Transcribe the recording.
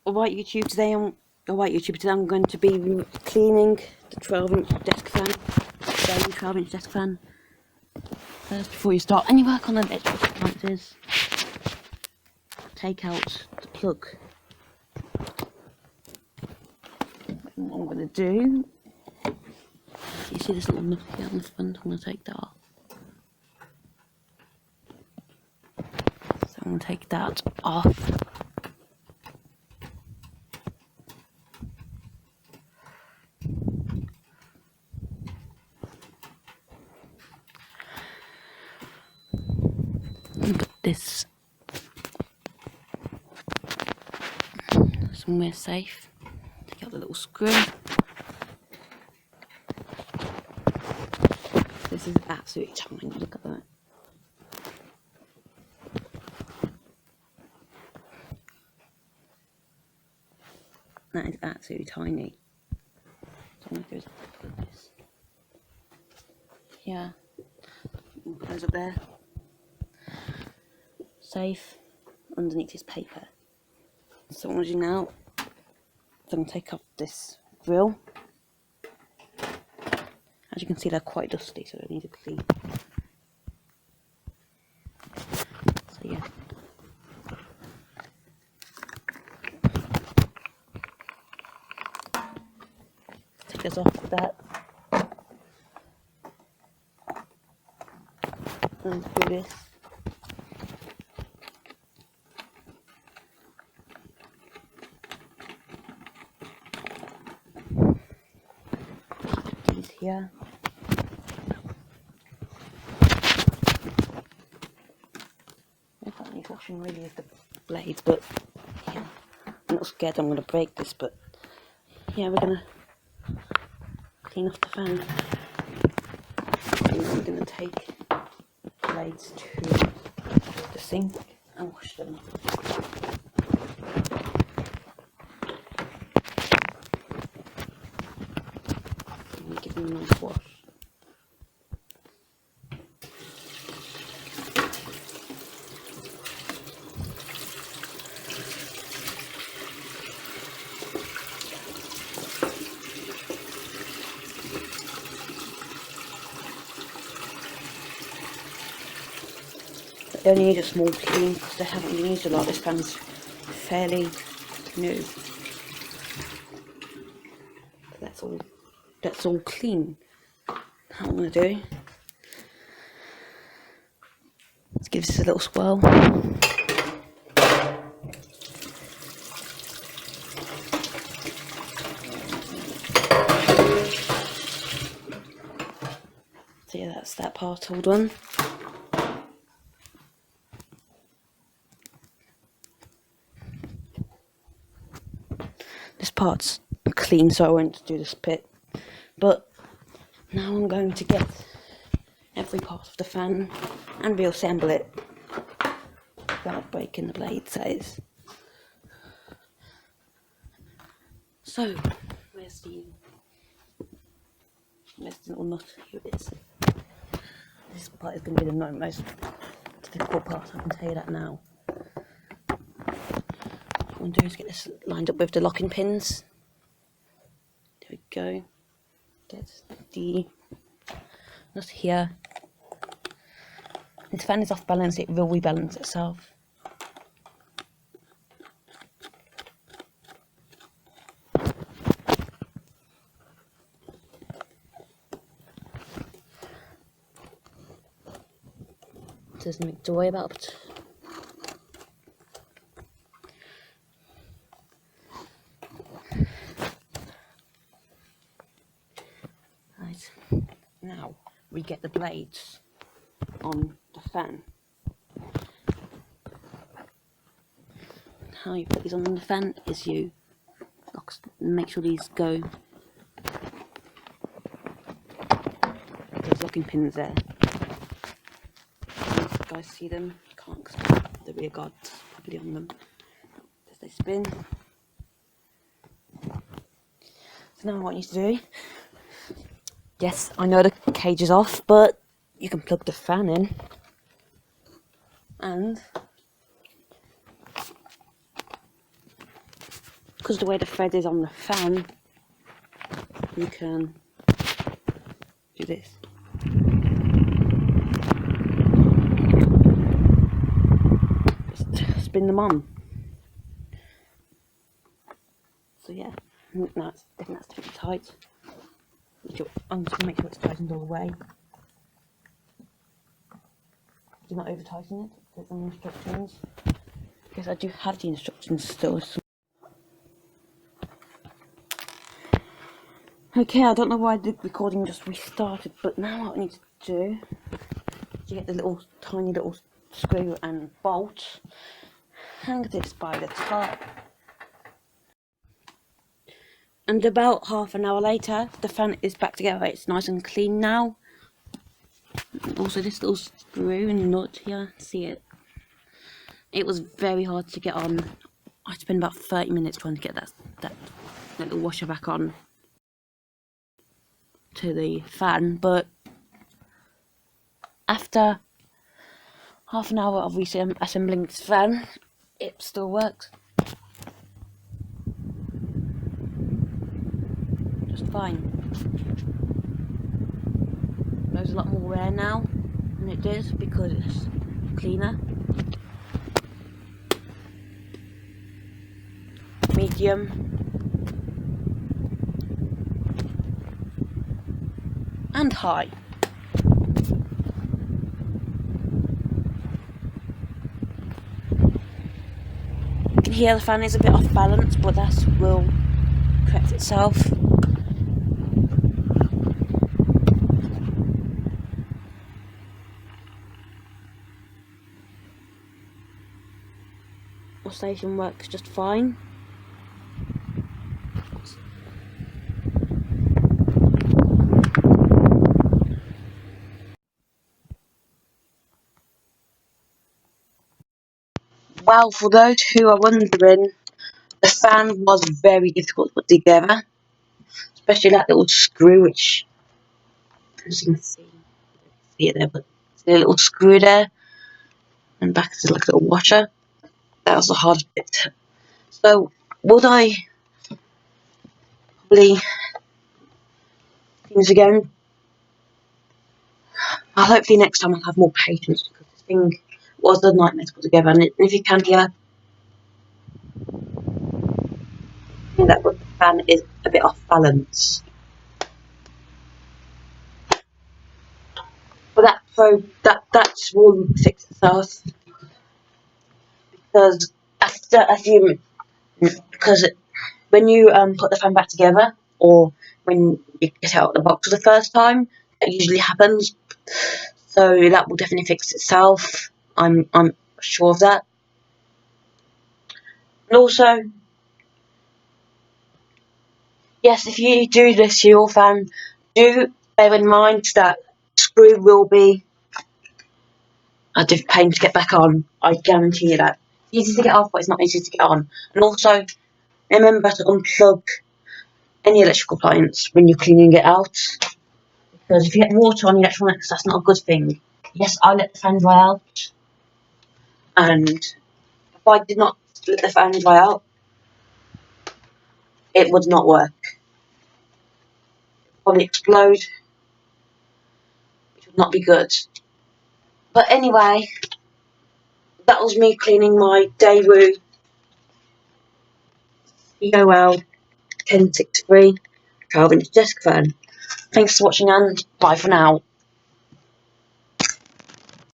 Alright YouTube, today I'm going to be cleaning the 12-inch desk fan, Daewoo 12-inch desk fan. First, before you start any work on the electrical appliances, take out the plug. What I'm going to do, you see this little nut here on the front, I'm going to take that off. So I'm going to take that off. Put this somewhere safe. Take out the little screw. This is absolutely tiny, look at that. That is absolutely tiny. So I'm going to do is put this here. Close up there. Safe underneath his paper. So what I'm going to do now is I'm going to take off this grill. As you can see, they're quite dusty, so they need to clean. So yeah. Take this off with that. And do this. These here. What needs washing really is the blades, but yeah, I'm not scared I'm going to break this, but yeah, we're going to clean off the fan. And then we're going to take the blades to the sink and wash them. And give them a nice wash. They only need a small clean because they haven't been used a lot. This fan's fairly new. But that's all clean. What I'm going to do, let's give this a little swirl. So yeah, that's that part all done. This part's clean, so I won't do this bit. But now I'm going to get every part of the fan and reassemble it without breaking the blades, that is. So, where's the little nut? Here it is. This part is going to be the most difficult part, I can tell you that now. What I'm going to do is get this lined up with the locking pins. There we go. Get the nut here. This fan is off balance, it will rebalance itself. There's nothing to worry about. Right, now we get the blades on the fan. How you put these on the fan is you make sure these go. There's locking pins there. You guys see them? You can't because the rear guard's probably on them as they spin. So now what I want you to do, yes, I know the cage is off, but you can plug the fan in and because the way the thread is on the fan, you can do this. Just spin them on. So yeah, now it's definitely tight. I'm just going to make sure it's tightened all the way. Do not over tighten it. There's some instructions. Because I do have the instructions still. Okay, I don't know why the recording just restarted, but now what I need to do is get the little tiny little screw and bolt, hang this by the top, and about half an hour later the fan is back together. It's nice and clean now. Also this little screw and nut here, see it? It was very hard to get on. I spent about 30 minutes trying to get that little washer back on to the fan, but after half an hour of reassembling this fan, it still works just fine. There's a lot more wear now than it did because it's cleaner. Medium. And high. You can hear the fan is a bit off balance, but that will correct itself. Oscillation works just fine. Well, for those who are wondering, the fan was very difficult to put together, especially that little screw, which, as you can see it there, but there's a little screw there, and back to like a little washer. That was the hardest bit. So, would I probably things again? Hopefully next time I'll have more patience, because this thing was a nightmare to put together. And if you can hear, that the fan is a bit off balance. But that will fix itself, because after a few, because when you put the fan back together, or when you get out of the box for the first time, that usually happens. So that will definitely fix itself. I'm sure of that. And also, yes, if you do this to your fan, do bear in mind that screw will be a pain to get back on. I guarantee you that. It's easy to get off, but it's not easy to get on. And also, remember to unplug any electrical appliance when you're cleaning it out, because if you get water on the electronics, that's not a good thing. Yes, I let the fan dry out, and if I did not let the fan dry out, it would not work. It would probably explode, which would not be good. But anyway, that was me cleaning my Daewoo EOL 1063 12-inch desk fan. Thanks for watching, and bye for now.